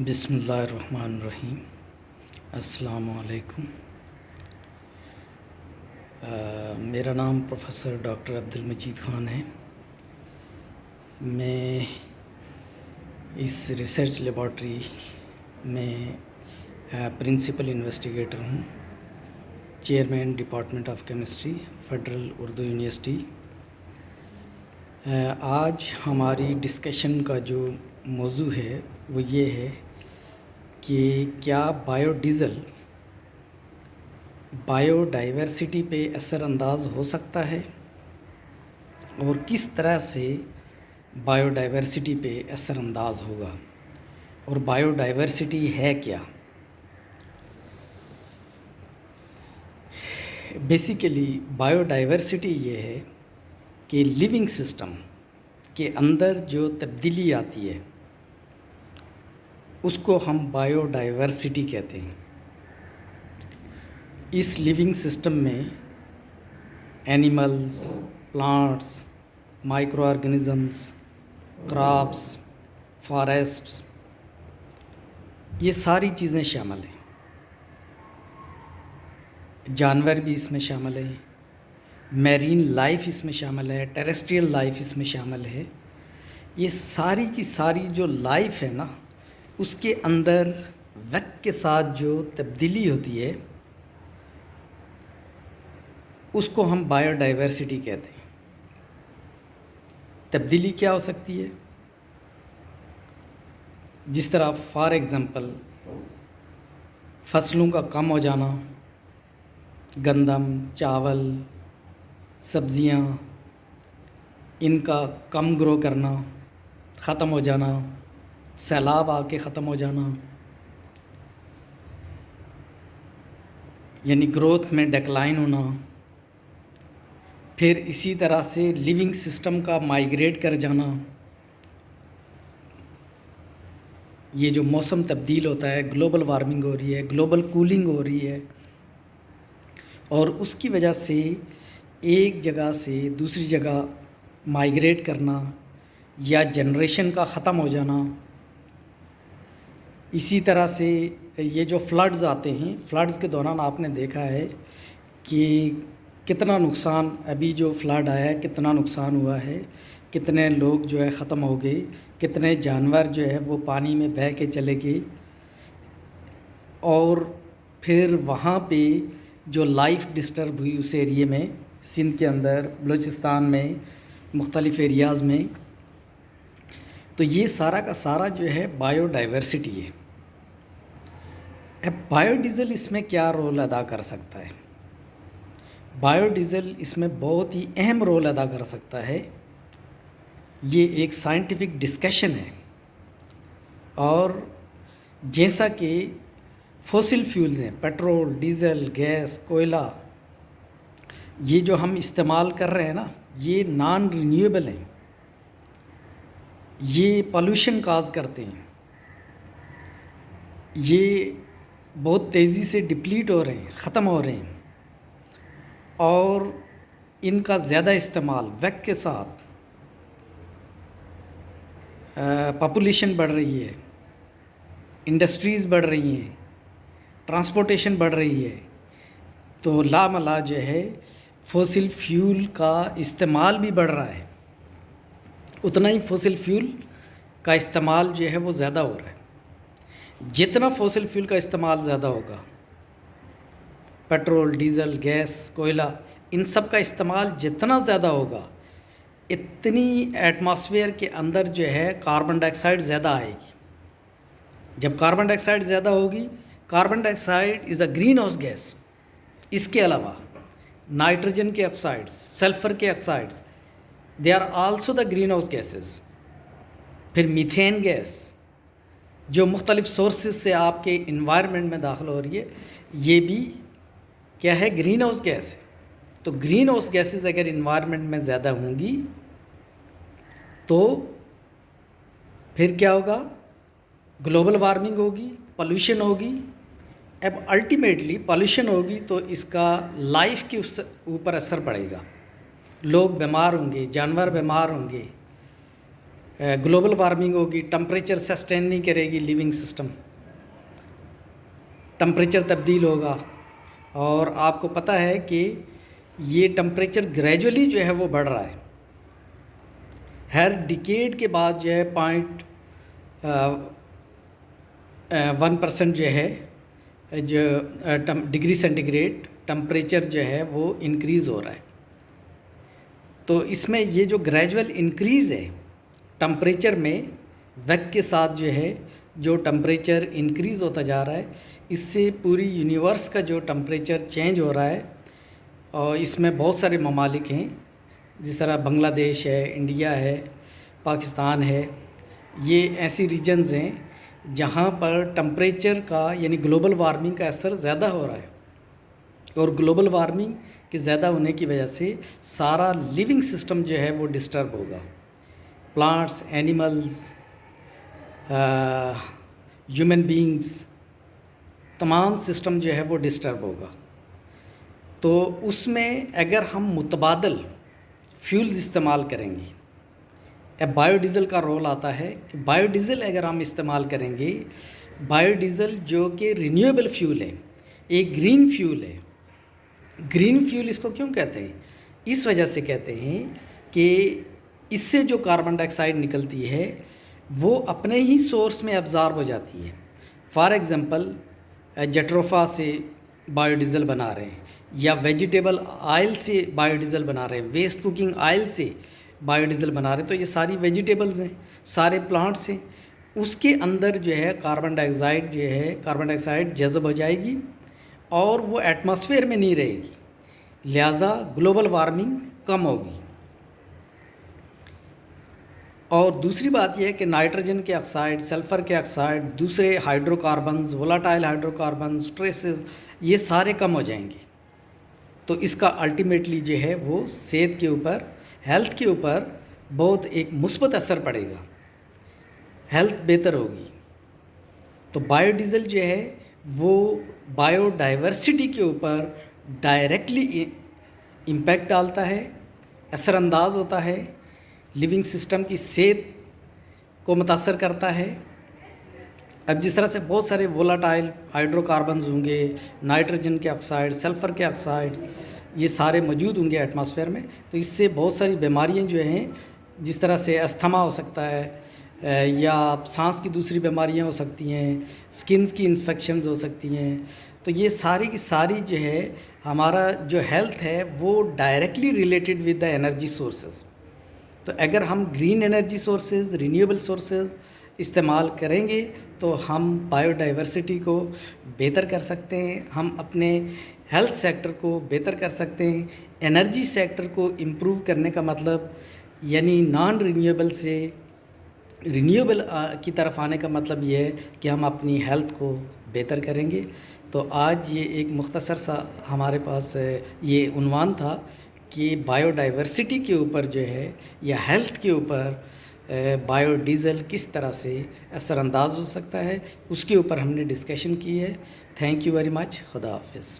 بسم اللہ الرحمن الرحیم۔ السلام علیکم۔ میرا نام پروفیسر ڈاکٹر عبدالمجید خان ہے۔ میں اس ریسرچ لیبارٹری میں پرنسپل انویسٹیگیٹر ہوں، chairman department of chemistry, federal Urdu university. آج ہماری ڈسکشن کا جو موضوع ہے وہ یہ ہے کہ کیا بایو ڈیزل بایو ڈائیورسٹی پہ اثر انداز ہو سکتا ہے، اور کس طرح سے بایو ڈائیورسٹی پہ اثر انداز ہوگا، اور بایو ڈائیورسٹی ہے کیا۔ بیسیکلی بایو ڈائیورسٹی یہ ہے کہ لیونگ سسٹم کے اندر جو تبدیلی آتی ہے اس کو ہم بایو ڈائیورسٹی کہتے ہیں۔ اس لیونگ سسٹم میں animals, plants, micro organisms, crops, forests, یہ ساری چیزیں شامل ہیں۔ جانور بھی اس میں شامل ہیں، میرین لائف اس میں شامل ہے، ٹیریسٹریل لائف اس میں شامل ہے۔ یہ ساری کی ساری جو لائف ہے نا، اس کے اندر وقت کے ساتھ جو تبدیلی ہوتی ہے اس کو ہم بایو ڈائیورسٹی کہتے ہیں۔ تبدیلی کیا ہو سکتی ہے؟ جس طرح فار ایگزامپل فصلوں کا کم ہو جانا، گندم، چاول، سبزیاں، ان کا کم گرو کرنا، ختم ہو جانا، سیلاب آ کے ختم ہو جانا، یعنی گروتھ میں ڈیکلائن ہونا۔ پھر اسی طرح سے لیونگ سسٹم کا مائیگریٹ کر جانا، یہ جو موسم تبدیل ہوتا ہے، گلوبل وارمنگ ہو رہی ہے، گلوبل کولنگ ہو رہی ہے، اور اس کی وجہ سے ایک جگہ سے دوسری جگہ مائیگریٹ کرنا یا جنریشن کا ختم ہو جانا۔ اسی طرح سے یہ جو فلڈز آتے ہیں، فلڈز کے دوران آپ نے دیکھا ہے کہ کتنا نقصان، ابھی جو فلڈ آیا ہے کتنا نقصان ہوا ہے، کتنے لوگ جو ہے ختم ہو گئے، کتنے جانور جو ہے وہ پانی میں بہہ کے چلے گئے، اور پھر وہاں پہ جو لائف ڈسٹرب ہوئی اس ایریے میں، سندھ کے اندر، بلوچستان میں، مختلف ایریاز میں۔ تو یہ سارا کا سارا جو ہے بایو ڈائیورسٹی ہے۔ اب بایو ڈیزل اس میں کیا رول ادا کر سکتا ہے؟ بایو ڈیزل اس میں بہت ہی اہم رول ادا کر سکتا ہے۔ یہ ایک سائنٹیفک ڈسکشن ہے، اور جیسا کہ فوسل فیولز ہیں، پیٹرول، ڈیزل، گیس، کوئلہ، یہ جو ہم استعمال کر رہے ہیں نا، یہ نان رینیویبل ہیں، یہ پولوشن کاز کرتے ہیں، یہ بہت تیزی سے ڈپلیٹ ہو رہے ہیں، ختم ہو رہے ہیں، اور ان کا زیادہ استعمال وقت کے ساتھ پاپولیشن بڑھ رہی ہے، انڈسٹریز بڑھ رہی ہیں، ٹرانسپورٹیشن بڑھ رہی ہے، تو لاملا جو ہے فوسل فیول کا استعمال بھی بڑھ رہا ہے۔ اتنا ہی فوسل فیول کا استعمال جو ہے وہ زیادہ ہو رہا ہے۔ جتنا فوسل فیول کا استعمال زیادہ ہوگا، پیٹرول، ڈیزل، گیس، کوئلہ، ان سب کا استعمال جتنا زیادہ ہوگا، اتنی ایٹماسفیئر کے اندر جو ہے کاربن ڈائی آکسائڈ زیادہ آئے گی۔ جب کاربن ڈائی آکسائڈ زیادہ ہوگی، carbon dioxide is a green house gas. اس کے علاوہ نائٹروجن کے آکسائڈز، سلفر کے oxides, they are also the green house gases. پھر میتھین گیس جو مختلف سورسز سے آپ کے انوائرمنٹ میں داخل ہو رہی ہے، یہ بھی کیا ہے؟ گرین ہاؤس گیس ہے۔ تو گرین ہاؤس گیسز اگر انوائرمنٹ میں زیادہ ہوں گی تو پھر کیا ہوگا؟ گلوبل وارمنگ ہوگی، پولوشن ہوگی۔ اب الٹیمیٹلی پولوشن ہوگی تو اس کا لائف کے اوپر اثر پڑے گا، لوگ بیمار ہوں گے، جانور بیمار ہوں گے، ग्लोबल वार्मिंग होगी, टेम्परेचर सस्टेन नहीं करेगी लिविंग सिस्टम, टेम्परेचर तब्दील होगा। और आपको पता है कि ये टेम्परेचर ग्रेजुअली जो है वो बढ़ रहा है, हर डिकेड के बाद जो है 1% जो है जो डिग्री सेंटीग्रेड टेम्परेचर जो है वो इंक्रीज़ हो रहा है। तो इसमें ये जो ग्रेजुअल इंक्रीज़ है टेम्परेचर में, वक्त के साथ जो है जो टेम्परेचर इंक्रीज़ होता जा रहा है, इससे पूरी यूनिवर्स का जो टेम्परेचर चेंज हो रहा है। और इसमें बहुत सारे ममालिक हैं, जिस तरह बांग्लादेश है, इंडिया है, पाकिस्तान है, ये ऐसी रीजन्स हैं जहाँ पर टेम्परेचर का यानी ग्लोबल वार्मिंग का असर ज़्यादा हो रहा है। और ग्लोबल वार्मिंग के ज़्यादा होने की वजह से सारा लिविंग सिस्टम जो है वो डिस्टर्ब होगा, प्लांट्स, एनिमल्स, ह्यूमन बीइंग्स, तमाम सिस्टम जो है वो डिस्टर्ब होगा। तो उसमें अगर हम मुतबादल फ्यूल्स इस्तेमाल करेंगे, अब बायोडीज़ल का रोल आता है कि बायोडीज़ल अगर हम इस्तेमाल करेंगे, बायोडीज़ल जो कि रिन्यूएबल फ्यूल है, एक ग्रीन फ्यूल है। ग्रीन फ्यूल इसको क्यों कहते हैं? इस वजह से कहते हैं कि इससे जो कार्बन डाइऑक्साइड निकलती है वो अपने ही सोर्स में अब्ज़ॉर्ब हो जाती है। फॉर एग्ज़ाम्पल जट्रोफा से बायोडीज़ल बना रहे हैं, या वेजिटेबल ऑयल से बायोडीज़ल बना रहे हैं, वेस्ट कुकिंग ऑयल से बायोडीज़ल बना रहे हैं, तो ये सारी वेजिटेबल्स हैं, सारे प्लांट्स हैं, उसके अंदर जो है कार्बन डाइऑक्साइड जज़ब हो जाएगी और वो एटमॉस्फेयर में नहीं रहेगी, लिहाजा ग्लोबल वार्मिंग कम होगी। और दूसरी बात यह है कि नाइट्रोजन के ऑक्साइड, सल्फ़र के ऑक्साइड, दूसरे हाइड्रोकार्बन्स, वोलाटाइल हाइड्रोकार्बन्स, ट्रेसेस, ये सारे कम हो जाएंगे। तो इसका अल्टीमेटली जो है वो सेहत के ऊपर, हेल्थ के ऊपर बहुत एक मुस्बत असर पड़ेगा, हेल्थ बेहतर होगी। तो बायोडीज़ल जो है वो बायोडाइवर्सिटी के ऊपर डायरेक्टली इम्पैक्ट डालता है, असरअंदाज होता है, लिविंग सिस्टम की सेहत को मुतासर करता है। अब जिस तरह से बहुत सारे वोलाटाइल हाइड्रोकार्बन्स होंगे, नाइट्रोजन के ऑक्साइड, सल्फ़र के ऑक्साइड, ये सारे मौजूद होंगे एटमॉस्फेयर में, तो इससे बहुत सारी बीमारियां जो हैं, जिस तरह से अस्थमा हो सकता है, या सांस की दूसरी बीमारियां हो सकती हैं, स्किन्स की इन्फेक्शंस हो सकती हैं। तो ये सारी की सारी जो है हमारा जो हेल्थ है वो directly related with the energy sources. तो अगर हम green energy sources, renewable sources इस्तेमाल करेंगे तो हम बायोडाइवर्सिटी को बेहतर कर सकते हैं, हम अपने हेल्थ सेक्टर को बेहतर कर सकते हैं। एनर्जी सेक्टर को इम्प्रूव करने का मतलब यानी नॉन रिन्यूएबल से रिन्यूएबल की तरफ आने का मतलब ये है कि हम अपनी हेल्थ को बेहतर करेंगे। तो आज ये एक मुख्तसर सा हमारे पास ये उन्वान था कि बायोडाइवर्सिटी के ऊपर जो है या हेल्थ के ऊपर बायोडीज़ल किस तरह से असरअंदाज हो सकता है, उसके ऊपर हमने डिस्कशन की है। Thank you very much. खुदा हाफिज़।